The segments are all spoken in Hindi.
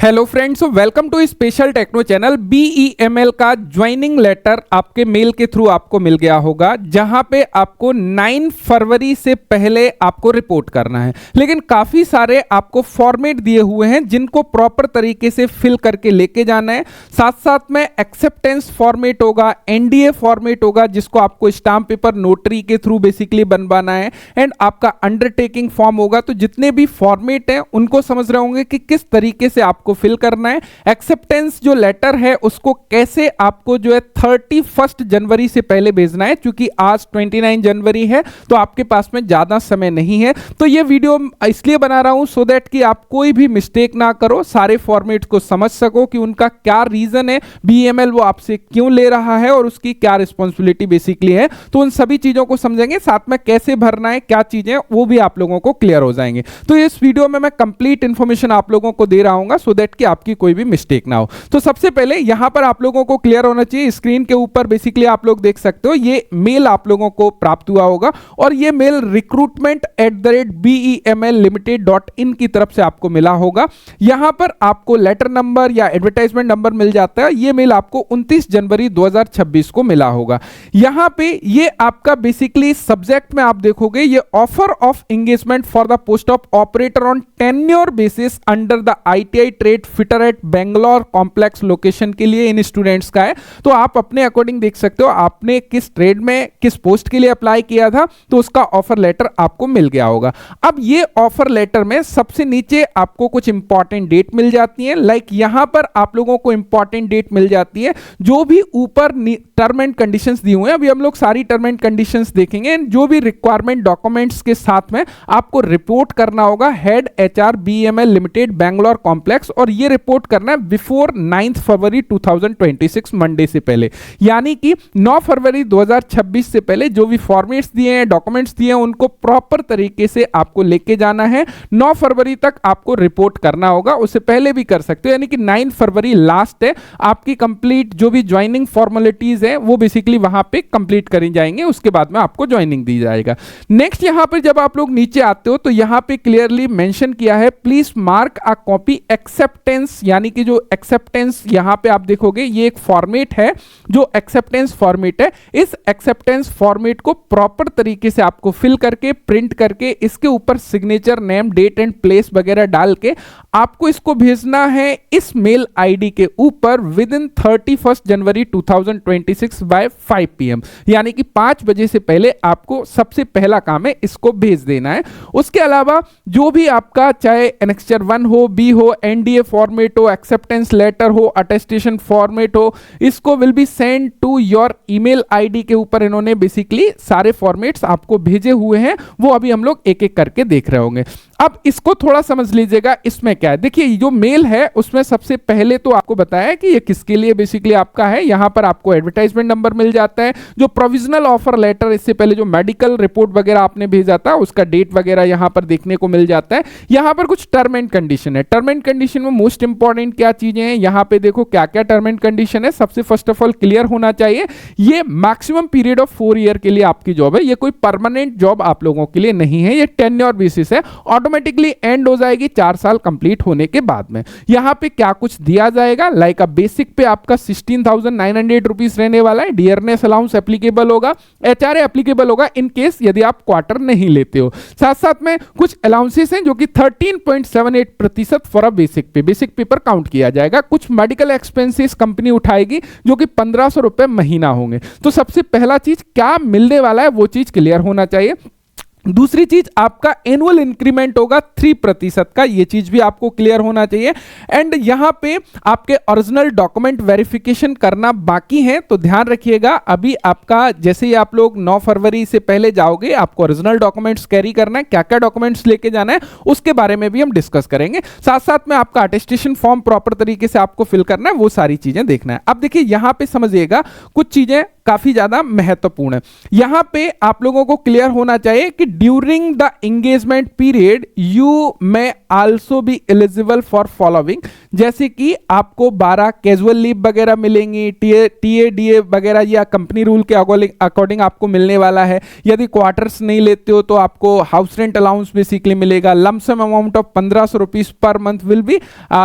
Hello friends, welcome to special techno channel. BEML का ज्वाइनिंग लेटर आपके मेल के थ्रू आपको मिल गया होगा, जहां पे आपको 9 फरवरी से पहले आपको रिपोर्ट करना है। लेकिन काफी सारे आपको फॉर्मेट दिए हुए हैं जिनको प्रॉपर तरीके से फिल करके लेके जाना है। साथ साथ में एक्सेप्टेंस फॉर्मेट होगा, NDA फॉर्मेट होगा जिसको आपको स्टाम्प पेपर नोटरी के थ्रू बेसिकली बनवाना है, एंड आपका अंडरटेकिंग फॉर्म होगा। तो जितने भी फॉर्मेट हैं उनको समझ रहे होंगे कि किस तरीके से आपको फिल करना है। एक्सेप्टेंस जो लेटर है उसको कैसे आपको जो है 31 जनवरी से पहले भेजना है, क्योंकि आज 29 जनवरी है तो आपके पास में ज्यादा समय नहीं है। तो ये वीडियो इसलिए बना रहा हूं सो दैट कि आप कोई भी मिस्टेक ना करो, सारे फॉर्मेट को समझ सको कि उनका क्या रीजन है, BEML वो आपसे क्यों ले रहा है और उसकी क्या रिस्पॉन्सिबिलिटी बेसिकली है। तो उन सभी चीजों को समझेंगे, साथ में कैसे भरना है, क्या चीजें वो भी आप लोगों को क्लियर हो जाएंगे। तो इस वीडियो में मैं कंप्लीट इंफॉर्मेशन आप लोगों को दे रहा हूं सो दैट कि आपकी कोई भी मिस्टेक ना हो। तो सबसे पहले यहां पर आप लोगों को क्लियर होना चाहिए, स्क्रीन के ऊपर बेसिकली आप लोग देख सकते हो ये मेल आप लोगों को प्राप्त हुआ होगा, और ये मेल recruitment@BEMLlimited.in की तरफ से आपको मिला होगा। यहां पर आपको लेटर नंबर या एडवर्टाइजमेंट नंबर मिल जाता है। ये मेल आपको 29 जनवरी 2026 को मिला होगा। यहां पे ये आपका बेसिकली सब्जेक्ट में आप देखोगे ये offer of engagement for the post of operator on tenure basis under the ITI trade fitter at Bangalore complex location के लिए इन स्टूडेंट्स का है। तो आप अपने अकॉर्डिंग देख सकते हो आपने किस ट्रेड में किस पोस्ट के लिए अप्लाई किया था, तो उसका ऑफर लेटर आपको मिल गया होगा। अब ये ऑफर लेटर में सबसे नीचे आपको कुछ इंपॉर्टेंट डेट मिल जाती है। लाइक यहां पर आप लोगों को इंपॉर्टेंट डेट मिल जाती है जो भी ऊपर टर्म एंड कंडीशंस दी हुई हैं। अभी हम लोग सारी टर्म एंड कंडीशंस देखेंगे। जो भी रिक्वायरमेंट डॉक्यूमेंट्स के साथ में आपको रिपोर्ट करना होगा head HR BEML limited Bangalore complex, और ये रिपोर्ट करना है बिफोर 9 फरवरी 2026 मंडे से पहले, यानी कि 9 फरवरी 2026 से पहले जो भी फॉर्मेट्स दिए हैं, डॉक्यूमेंट्स दिए हैं, उनको प्रॉपर तरीके से आपको लेके जाना है। 9 फरवरी तक आपको रिपोर्ट करना होगा, उससे पहले भी कर सकते हो, यानी कि 9 फरवरी लास्ट है आपकी कंप्लीट जो भी ज्वाइनिंग फॉर्मेलिटीज है वो बेसिकली वहां पे कंप्लीट करी जाएंगे। उसके बाद में आपको ज्वाइनिंग दी जाएगा। नेक्स्ट यहां पर जब आप लोग नीचे आते हो तो यहां पे क्लियरली मेंशन किया है please mark a copy acceptance, यानी कि जो एक्सेप्टेंस यहां पे आप देखोगे ये एक फॉर्मेट है जो एक्सेप्टेंस फॉर्मेट है। इस एक्सेप्टेंस फॉर्मेट को प्रॉपर तरीके से आपको फिल करके प्रिंट करके इसके ऊपर signature, name, date and place वगैरह डाल के आपको इसको भेजना है इस मेल ID के ऊपर within 31 January 2026 by 5 PM, यानी कि 5 बजे से पहले आपको सबसे पहला काम है इसको भेज देना है। उसके अलावा जो भी आपका चाहे एनेक्स्चर 1 हो, B हो, NDA फॉर्मेट हो, एक्सेप्टेंस लेटर हो, अटेस्टेशन फॉर्मेट हो, इसको will be send to your email ID के ऊपर इन्होंने बेसिकली सारे फॉर्मेट्स आपको भेजे हुए हैं। वो अभी हम लोग एक एक करके देख रहे होंगे। अब इसको थोड़ा समझ लीजिएगा इसमें क्या है। देखिए जो मेल है उसमें सबसे पहले तो आपको बताया है कि ये किसके लिए बेसिकली आपका है। यहां पर आपको एडवर्टाइजमेंट नंबर मिल जाता है, जो प्रोविजनल ऑफर लेटर, इससे पहले जो मेडिकल रिपोर्ट वगैरह आपने भेजा था उसका डेट वगैरह यहां पर देखने को मिल जाता है। यहां पर कुछ टर्म एंड कंडीशन है। टर्म एंड कंडीशन में मोस्ट इंपॉर्टेंट क्या चीजें हैं, यहां पे देखो क्या क्या टर्म एंड कंडीशन है। सबसे फर्स्ट ऑफ ऑल क्लियर होना चाहिए ये मैक्सिमम पीरियड ऑफ 4 ईयर के लिए आपकी जॉब है। ये कोई परमानेंट जॉब आप लोगों के लिए नहीं है, ये टेन्योर बेसिस है, ऑटोमेटिकली एंड हो जाएगी 4 साल कंप्लीट होने के बाद में। यहां पे क्या कुछ दिया जाएगा, लाइक बेसिक पे आपका 16,900 रुपीज रहने वाला है। डियरनेस अलाउंस एप्लीकेबल होगा, HRA एप्लीकेबल होगा इन केस यदि आप क्वार्टर नहीं लेते हो। साथ साथ में कुछ अलाउंसेस हैं जो कि 13.78% फॉर अ बेसिक पे पर काउंट किया जाएगा। कुछ मेडिकल एक्सपेंसेस कंपनी उठाएगी जो कि 1500 रुपए महीना होंगे। तो सबसे पहला चीज क्या मिलने वाला है वो चीज क्लियर होना चाहिए। दूसरी चीज आपका एनुअल इंक्रीमेंट होगा 3% का, ये चीज भी आपको क्लियर होना चाहिए। एंड यहां पे आपके ओरिजिनल डॉक्यूमेंट वेरिफिकेशन करना बाकी है, तो ध्यान रखिएगा। अभी आपका जैसे ही आप लोग 9 फरवरी से पहले जाओगे आपको ओरिजिनल डॉक्यूमेंट्स कैरी करना है। क्या क्या डॉक्यूमेंट्स लेके जाना है उसके बारे में भी हम डिस्कस करेंगे। साथ साथ में आपका अटेस्टेशन फॉर्म प्रॉपर तरीके से आपको फिल करना है, वो सारी चीजें देखना है। अब देखिए यहां पे समझिएगा कुछ चीजें काफी ज्यादा महत्वपूर्ण है। यहां पे आप लोगों को क्लियर होना चाहिए कि during the engagement period you may also be eligible for following, जैसे कि आपको 12 कैजुअल लीव वगैरह मिलेंगी, टीएडीए वगैरह या कंपनी रूल के अकॉर्डिंग आपको मिलने वाला है। यदि क्वार्टर्स नहीं लेते हो तो आपको हाउस रेंट अलाउंस बेसिकली मिलेगा। Lump sum amount of 1500 rupees per month will be,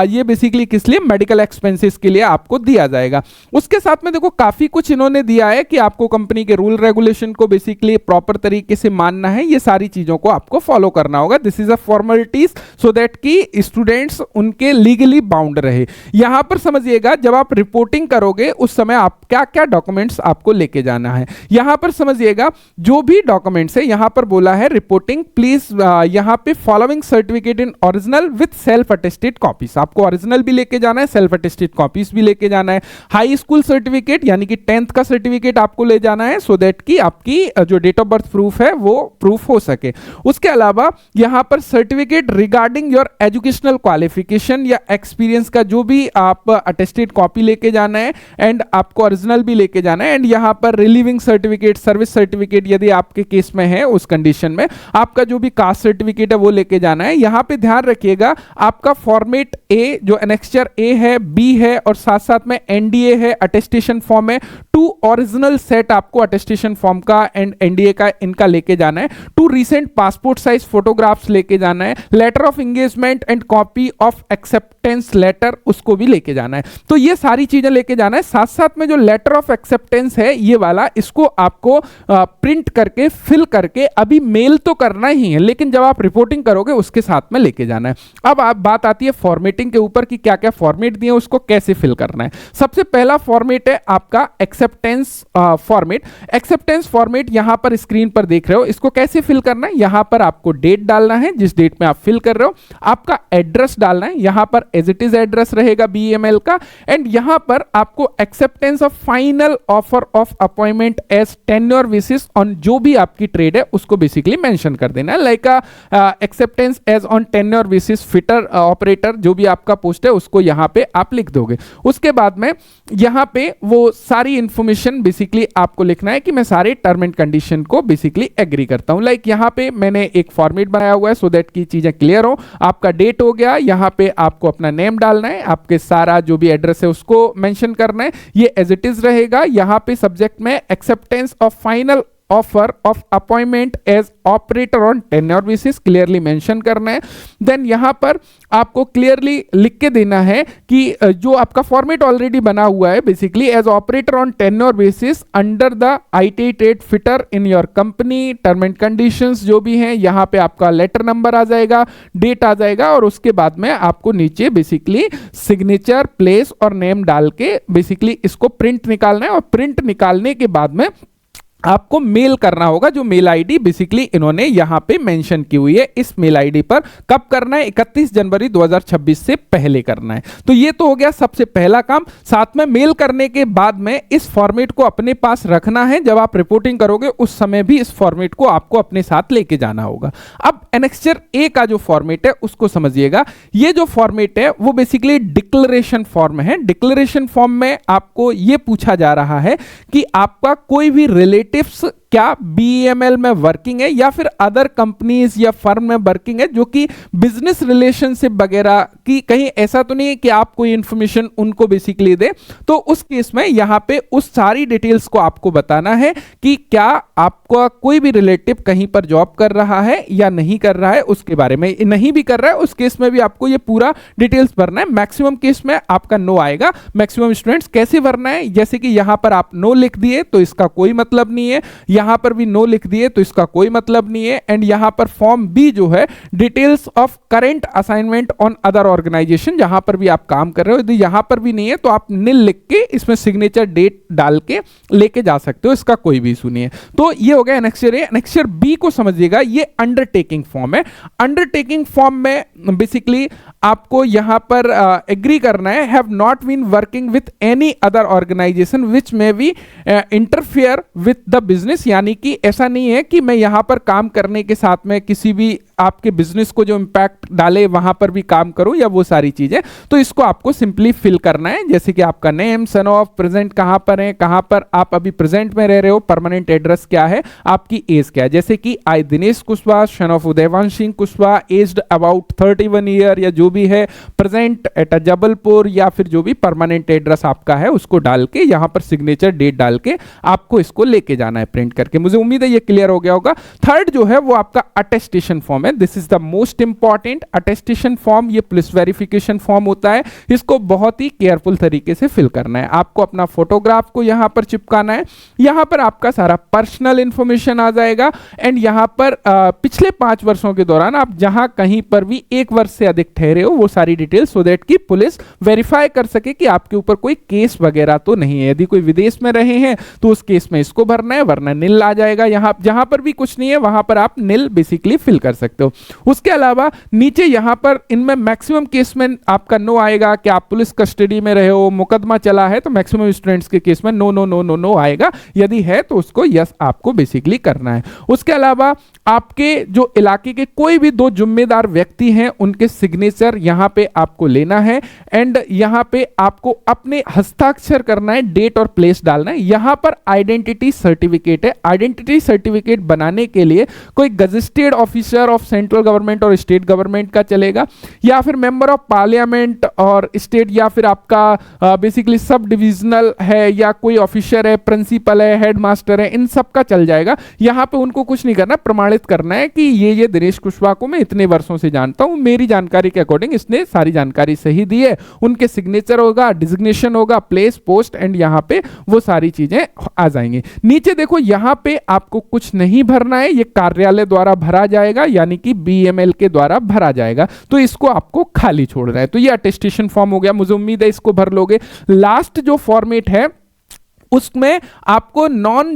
ये बेसिकली किस लिए, मेडिकल एक्सपेंसेस के लिए आपको दिया जाएगा। उसके साथ में देखो काफी कुछ इन्होंने दिया है कि आपको कंपनी के रूल रेगुलेशन को बेसिकली प्रॉपर तरीके से मानना है, ये सारी चीजों को आपको फॉलो करना होगा। This is a formalities so that कि स्टूडेंट्स उनके लीगली बाउंड रहे। यहां पर समझिएगा जब आप रिपोर्टिंग करोगे उस समय आप क्या क्या डॉक्यूमेंट्स आपको लेके जाना है। यहां पर समझिएगा जो भी डॉक्यूमेंट्स है, यहां पर बोला है रिपोर्टिंग प्लीज, यहां पे following certificate in original with self attested copies, आपको ओरिजिनल भी लेके जाना है, सेल्फ अटेस्टेड कॉपीज भी लेके जाना है। हाई स्कूल सर्टिफिकेट यानी कि 10th का सर्टिफिकेट आपको ले जाना है सो दैट कि आपकी जो डेट ऑफ बर्थ प्रूफ है वो प्रूफ हो सके। उसके अलावा यहां पर certificate regarding your educational qualification या एक्सपीरियंस का जो भी आप अटेस्टेड कॉपी लेके जाना है, एंड आपको ओरिजिनल भी लेके जाना है। एंड यहां पर रिलीविंग सर्टिफिकेट, सर्विस सर्टिफिकेट यदि आपके केस में है उस कंडीशन में आपका जो भी कास्ट सर्टिफिकेट है वो लेके जाना है। यहां पे ध्यान रखिएगा आपका फॉर्मेट ए जो एनेक्स्चर ए है, बी है और साथ साथ में एनडीए है, अटेस्टेशन फॉर्म है। 2 ओरिजिनल सेट आपको अटेस्टेशन फॉर्म का एंड एनडीए का इनका लेके जाना है। 2 रीसेंट पासपोर्ट साइज फोटोग्राफ्स लेके जाना है। Letter of engagement and copy of acceptance letter उसको भी लेके जाना है। तो ये सारी चीजें लेके जाना है। साथ साथ में जो लेटर ऑफ एक्सेप्टेंस है ये वाला, इसको आपको प्रिंट करके फिल करके अभी मेल तो करना ही है, लेकिन जब आप रिपोर्टिंग करोगे उसके साथ में लेके जाना है। अब आप बात आती है फॉर्मेटिंग के ऊपर कि क्या क्या फॉर्मेट दिए उसको कैसे फिल करना है। सबसे पहला फॉर्मेट है आपका एक्सेप्टेंस फॉर्मेट। एक्सेप्टेंस फॉर्मेट यहां पर स्क्रीन पर देख रहे हो, इसको कैसे फिल करना है। यहां पर आपको डेट डालना है जिस डेट में आप फिल कर रहे हो, आपका एड्रेस डालना है, यहां पर एज इट इज एड्रेस रहेगा बीएमएल का, एंड यहां पर आपको acceptance of final offer of appointment as tenure basis on जो भी आपकी ट्रेड है उसको बेसिकली मेंशन कर देना है। Like acceptance as on tenure basis fitter operator, जो भी आपका पोस्ट है उसको यहां पे आप लिख दोगे। उसके बाद में यहां पे वो सारी इंफॉर्मेशन बेसिकली आपको लिखना है कि मैं सारे टर्म एंड कंडीशन को बेसिकली एग्री करता हूं। लाइक यहां पे मैंने एक फॉर्मेट बनाया हुआ है सो दैट की चीजें क्लियर हो। आपका डेट हो गया, यहां पे आपको अपना नेम डालना है, आपके सारा जो भी एड्रेस है उसको मेंशन करना है, ये एज इट इज रहेगा। यहां पे सब्जेक्ट में acceptance of final offer of appointment as operator on tenure basis clearly mention करना है। देन यहां पर आपको क्लियरली लिख के देना है कि जो आपका फॉर्मेट ऑलरेडी बना हुआ है basically as operator on tenure basis under the ITI trade fitter in your company, term and conditions जो भी हैं, यहां पे आपका लेटर नंबर आ जाएगा, डेट आ जाएगा, और उसके बाद में आपको नीचे बेसिकली सिग्नेचर, प्लेस और नेम डाल के बेसिकली इसको प्रिंट निकालना है। और प्रिंट निकालने के बाद में आपको मेल करना होगा, जो मेल आईडी बेसिकली इन्होंने यहां पे मेंशन की हुई है। इस मेल आईडी पर कब करना है, 31 जनवरी 2026 से पहले करना है। तो ये तो हो गया सबसे पहला काम। साथ में मेल करने के बाद में इस फॉर्मेट को अपने पास रखना है, जब आप रिपोर्टिंग करोगे उस समय भी इस फॉर्मेट को आपको अपने साथ लेके जाना होगा। अब एनेक्स्चर ए का जो फॉर्मेट है उसको समझिएगा। ये जो फॉर्मेट है वो बेसिकली डिक्लेरेशन फॉर्म है। डिक्लेरेशन फॉर्म में आपको ये पूछा जा रहा है कि आपका कोई भी रिलेटिव क्या बीएमएल में वर्किंग है या फिर अदर कंपनीज या फर्म में वर्किंग है जो कि बिजनेस रिलेशनशिप वगैरह की, कहीं ऐसा तो नहीं है कि आप कोई इंफॉर्मेशन उनको बेसिकली दे। तो उस केस में यहां पे उस सारी डिटेल्स को आपको बताना है कि क्या आपका कोई भी रिलेटिव कहीं पर जॉब कर रहा है या नहीं कर रहा है, उसके बारे में। नहीं भी कर रहा है उस केस में भी आपको ये पूरा डिटेल्स भरना है। मैक्सिमम केस में आपका नो आएगा। मैक्सिमम स्टूडेंट्स कैसे भरना है, जैसे कि यहां पर आप नो लिख दिए तो इसका कोई मतलब नहीं है, यहां पर भी नो लिख दिए तो इसका कोई मतलब नहीं है। एंड यहां पर फॉर्म बी जो है details of current assignment on other organisation, जहां पर भी आप काम कर रहे हो, यदि यहां पर भी नहीं है तो आप नील लिख के इसमें सिग्नेचर डेट डाल के लेके जा सकते हो, इसका कोई भी इशू नहीं है। तो ये हो गया एनेक्स्चर ए। एनेक्स्चर बी को समझिएगा, ये अंडरटेकिंग फॉर्म है। अंडरटेकिंग फॉर्म में बेसिकली आपको यहां पर एग्री करना है, have not been working with any other organisation which may be interfere with the business, यानी कि ऐसा नहीं है कि मैं यहां पर काम करने के साथ में किसी भी आपके बिजनेस को जो इंपैक्ट डाले वहां पर भी काम करो, या वो सारी चीजें। तो इसको आपको सिंपली फिल करना है, जैसे कि आपका नेम, सन ऑफ, प्रेजेंट कहां पर है, कहां पर आप अभी प्रेजेंट में रह रहे हो, परमानेंट एड्रेस क्या है, आपकी एज क्या है, जैसे कि I Dinesh Kushwaha, son of Udayvansh Singh Kushwaha, aged about 31 year, या जो भी है, प्रेजेंट एट जबलपुर, या फिर जो भी परमानेंट एड्रेस आपका है उसको डाल के यहां पर सिग्नेचर डेट डाल के आपको इसको लेके जाना है प्रिंट करके। मुझे उम्मीद है ये क्लियर हो गया होगा। थर्ड जो है वो आपका अटेस्टेशन फॉर्म है। This is the most important attestation form. ये पुलिस वेरिफिकेशन फॉर्म होता है, इसको बहुत ही केयरफुल तरीके से फिल करना है। आपको अपना फोटोग्राफ को यहां पर चिपकाना है, यहां पर आपका सारा पर्सनल इंफॉर्मेशन आ जाएगा, एंड यहां पर पिछले 5 वर्षों के दौरान आप जहां कहीं पर भी 1 वर्ष से अधिक ठहरे हो वो सारी डिटेल, सो दैट कि पुलिस वेरीफाई कर सके कि आपके ऊपर कोई केस वगैरह तो नहीं है। यदि कोई विदेश में रहे हैं तो उस केस में इसको भरना है, वरना निल आ जाएगा। यहां जहां पर भी कुछ नहीं है वहां पर आप निल बेसिकली फिल कर सकते हो। उसके अलावा नीचे यहां पर इनमें मैक्सिमम केस में आपका नो आएगा कि आप पुलिस कस्टडी में रहे हो, मुकदमा चला है, तो मैक्सिमम स्टूडेंट्स के केस में no no no no no आएगा। यदि है तो उसको यस आपको बेसिकली करना है। उसके अलावा आपके जो इलाके के कोई भी 2 जिम्मेदार व्यक्ति हैं उनके सिग्नेचर यहां पे आपको लेना है, एंड यहां पे आपको अपने हस्ताक्षर करना है, डेट और प्लेस डालना है। यहां पर आइडेंटिटी सर्टिफिकेट है। आइडेंटिटी सर्टिफिकेट बनाने के लिए कोई gazetted officer of central government और स्टेट गवर्नमेंट का चलेगा, या फिर मेंबर ऑफ पार्लियामेंट और स्टेट, या फिर आपका बेसिकली सब डिविजनल है, या कोई ऑफिसर है, प्रिंसिपल है, हेडमास्टर है, इन सब का चल जाएगा। यहां पे उनको कुछ नहीं करना, प्रमाणित करना है कि ये दिनेश कुशवाहा को मैं इतने वर्षों से जानता हूं, मेरी जानकारी के अकॉर्डिंग इसने सारी जानकारी सही दी है। उनके सिग्नेचर होगा, डिजिग्नेशन होगा, प्लेस, पोस्ट, एंड यहां पे वो सारी चीजें आ जाएंगी। नीचे देखो यहां पे आपको कुछ नहीं भरना है, ये कार्यालय द्वारा भरा जाएगा, यानी कि बीएमएल के द्वारा भरा जाएगा, तो इसको आपको खाली छोड़ना है। तो ये अटेस्टेशन फॉर्म हो गया, मुझे उम्मीद है इसको भर लोगे। लास्ट जो फॉर्मेट है उसमें आपको नॉन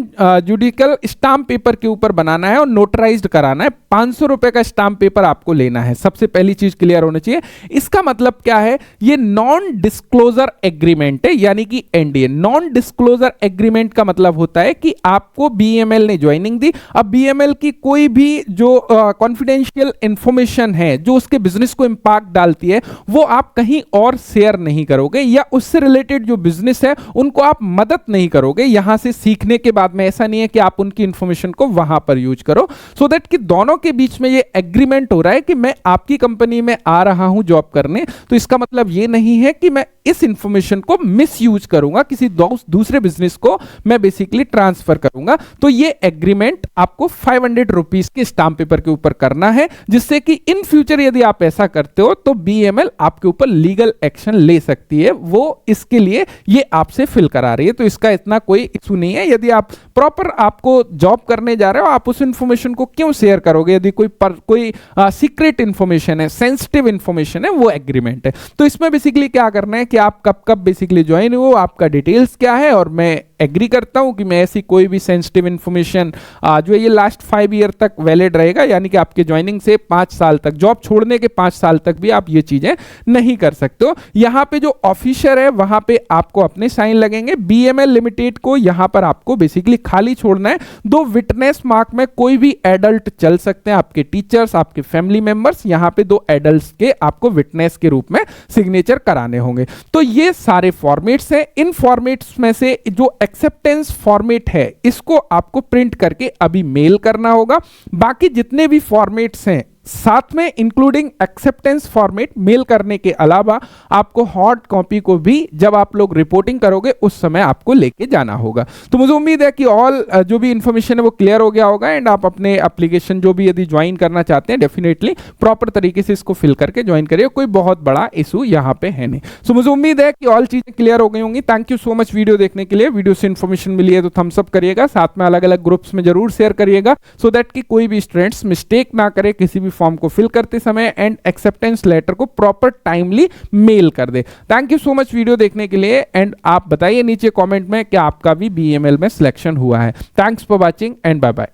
जुडिकल स्टाम्प पेपर के ऊपर बनाना है और नोटराइज्ड कराना है। 500 रुपए का स्टाम्प पेपर आपको लेना है। सबसे पहली चीज क्लियर होनी चाहिए। इसका मतलब क्या है, ये नॉन डिस्क्लोजर एग्रीमेंट है, यानी कि एनडीए। नॉन डिस्क्लोजर एग्रीमेंट का मतलब होता है कि आपको बीएमएल ने ज्वाइनिंग दी। अब बीएमएल की कोई भी जो कॉन्फिडेंशियल इंफॉर्मेशन है जो उसके बिजनेस को इंपैक्ट डालती है, वो आप कहीं और शेयर नहीं करोगे, या उससे रिलेटेड जो बिजनेस है उनको आप मदद नहीं करोगे यहां से सीखने के बाद में। ऐसा नहीं है कि आप उनकी इंफॉर्मेशन को वहां पर यूज करो, सो दैट कि दोनों के बीच में ये एग्रीमेंट हो रहा है कि मैं आपकी कंपनी में आ रहा हूं जॉब करने, तो इसका मतलब ये नहीं है कि मैं इस इंफॉर्मेशन को मिस यूज करूंगा, किसी दूसरे बिजनेस को मैं बेसिकली ट्रांसफर करूंगा। तो ये एग्रीमेंट आपको 500 रुपीज के स्टाम्प पेपर के ऊपर करना है, जिससे कि इन फ्यूचर यदि आप ऐसा करते हो तो बीएमएल आपके ऊपर लीगल एक्शन ले सकती है। वो इसके लिए ये आपसे फिल करा रही है, तो इसका इतना कोई इशू नहीं है। यदि आप प्रॉपर आपको जॉब करने जा रहे हो, आप उस इंफॉर्मेशन को क्यों शेयर करोगे? यदि कोई सीक्रेट इंफॉर्मेशन है, सेंसिटिव इंफॉर्मेशन है, वो एग्रीमेंट है। तो इसमें बेसिकली क्या करना है कि आप कब कब बेसिकली ज्वाइन हो, आपका डिटेल्स क्या है, और मैं एग्री करता हूं कि मैं ऐसी कोई भी सेंसिटिव इंफॉर्मेशन जो है ये लास्ट 5 ईयर तक वैलिड रहेगा, यानी कि आपके ज्वाइनिंग से 5 साल तक, जॉब छोड़ने के 5 साल तक भी आप ये चीजें नहीं कर सकते हो। यहां पे जो ऑफिसर है वहां पे आपको अपने साइन लगेंगे। बीएमएल लिमिटेड को यहां पर आपको बेसिकली खाली छोड़ना है। 2 विटनेस मार्क में कोई भी एडल्ट चल सकते हैं, आपके टीचर्स, आपके फैमिली मेंबर्स। यहां पे 2 एडल्ट्स के आपको विटनेस के रूप में सिग्नेचर कराने होंगे। तो ये सारे फॉर्मेट्स हैं। इन फॉर्मेट्स में से जो एक्सेप्टेंस फॉर्मेट है इसको आपको प्रिंट करके अभी मेल करना होगा। बाकी जितने भी फॉर्मेट्स हैं साथ में इंक्लूडिंग एक्सेप्टेंस फॉर्मेट मेल करने के अलावा आपको हॉट कॉपी को भी जब आप लोग रिपोर्टिंग करोगे उस समय आपको लेके जाना होगा। तो मुझे उम्मीद है कि ऑल जो भी इंफॉर्मेशन है वो क्लियर हो गया होगा, एंड आप अपने एप्लीकेशन जो भी यदि ज्वाइन करना चाहते हैं डेफिनेटली प्रॉपर तरीके से इसको फिल करके ज्वाइन करिए। कोई बहुत बड़ा इशू यहाँ पे है नहीं। सो मुझे उम्मीद है कि ऑल चीजें क्लियर हो गई होंगी। Thank you so much video देखने के लिए। वीडियो से इंफॉर्मेशन मिली है तो थम्स अप करिएगा, साथ में अलग अलग ग्रुप्स में जरूर शेयर करिएगा, सो दैट कि कोई भी स्टूडेंट्स मिस्टेक ना करे किसी भी फॉर्म को फिल करते समय, एंड एक्सेप्टेंस लेटर को प्रॉपर टाइमली मेल कर दे। Thank you so much video देखने के लिए, एंड आप बताइए नीचे कमेंट में कि आपका भी बीएमएल में सिलेक्शन हुआ है। Thanks for watching and bye bye.